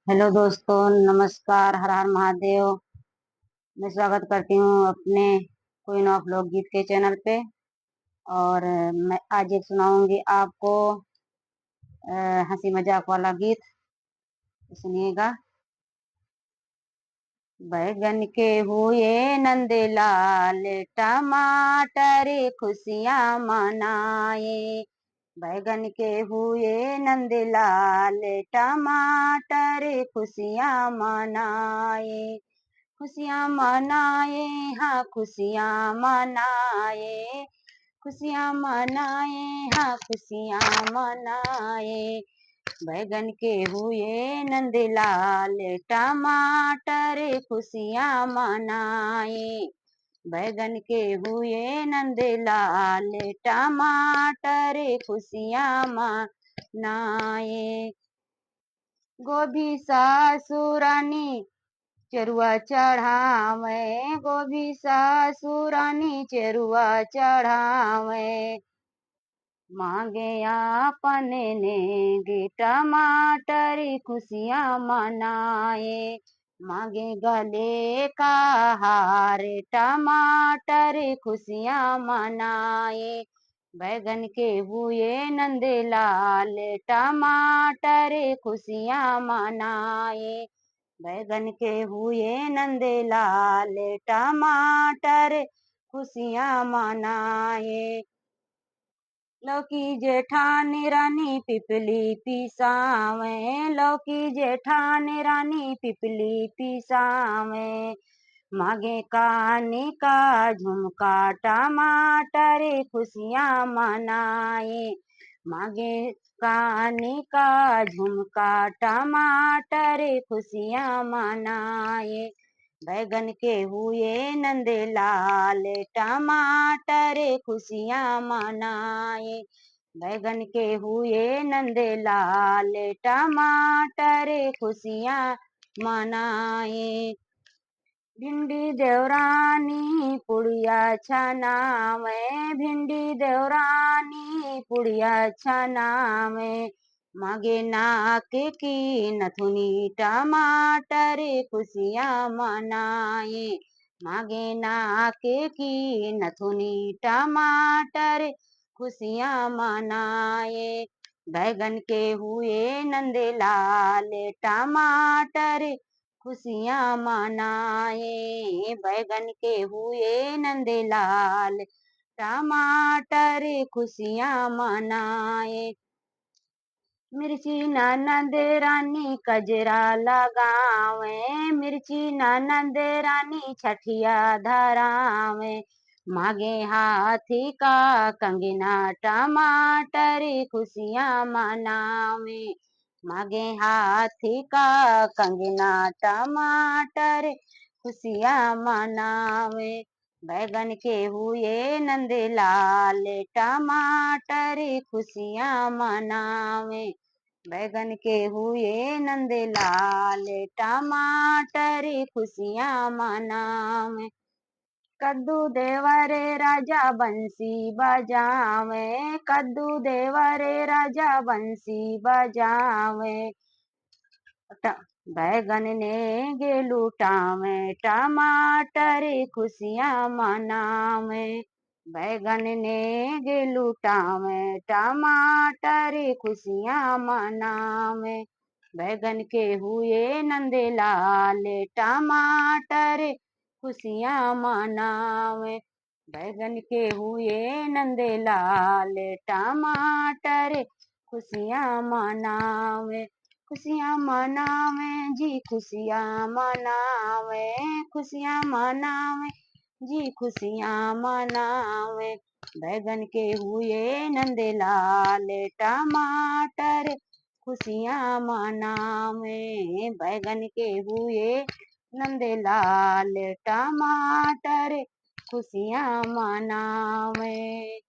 Hello दोस्तों, नमस्कार। हर हर महादेव। मैं स्वागत करती हूँ अपने क्वीन ऑफ लोकगीत के चैनल पे। और मैं आज एक सुनाऊंगी आपको हंसी मजाक वाला गीत। सुनिएगा। बैगन के हुए नंदलाल, टमाटर खुशियाँ मनाए। बैगन के हुए नंदलाल, टमाटर खुशियाँ मनाए। खुशियाँ मनाए, हाँ खुशियाँ मनाए। खुशियाँ मनाए, हाँ खुशियाँ मनाए। बैगन के हुए नंदलाल, टमाटर खुशियाँ मनाए। बैगन के हुए नंदलाल, टमाटर खुशियाँ मनाए। गोभी सासुरानी चरुआ चढ़ावे, गोभी सासुरानी चरुआ चढ़ावे। मांगे आपने ने टमाटर खुशियाँ मनाए। मांगे गले का हार, टमाटर खुशियाँ मनाए। बैगन के हुए नंदलाल, टमाटर खुशियाँ मनाए। बैगन के हुए नंदलाल, टमाटर खुशियाँ मनाए। लौकी जेठानी रानी पिपली पिसावे, लौकी जेठानी रानी पिपली पिसावे। मांगे कानी का झुमका, टमाटर खुशियाँ मनाए। मांगे कानी का झुमका, टमाटर खुशियाँ मनाए। बैगन के हुए नंदलाल, टमाटर खुशियाँ मनाए। बैगन के हुए नंदलाल, टमाटर खुशियाँ मनाए। भिंडी देवरानी पुड़िया छनावे, भिंडी देवरानी पुड़िया छनावे। मांगे नाक की नथुनी, टमाटर खुशियाँ मनाए। मांगे नाक की नथुनी, टमाटर खुशियाँ मनाए। बैगन के हुए नंदलाल, टमाटर खुशियाँ मनाए। बैगन के हुए नंदलाल, टमाटर खुशियाँ मनाए। मिर्ची ननद रानी कजरा लगावे, मिर्ची ननद रानी छठिया धरावे। मांगे हाथी का कंगना, टमाटर खुशियाँ मनावे। मांगे हाथी का कंगना, टमाटर खुशियाँ मनावे। बैगन के हुए नंदलाल, टमाटर खुशियाँ मनावे। बैगन के हुए नंदलाल, टमाटर खुशियाँ मनावे। कद्दू देवरे राजा बंसी बजावे, कद्दू देवरे राजा बंसी बजावे। बैगन ने गेलूटावे, टमाटर खुशियाँ मनावे। बैगन ने गेलूटावे, टमाटर खुशियाँ मनावे। बैगन के हुए नंदलाल, टमाटर खुशियाँ मनावे। बैगन के हुए नंदलाल, टमाटर खुशियाँ मनावे। खुशियाँ मनावे जी, खुशियाँ मनावे। खुशियाँ मनावे जी, खुशियाँ मनावे। बैगन के हुए नंदलाल, टमाटर खुशियाँ मनावे। बैगन के हुए नंदलाल, टमाटर खुशियाँ मनावे।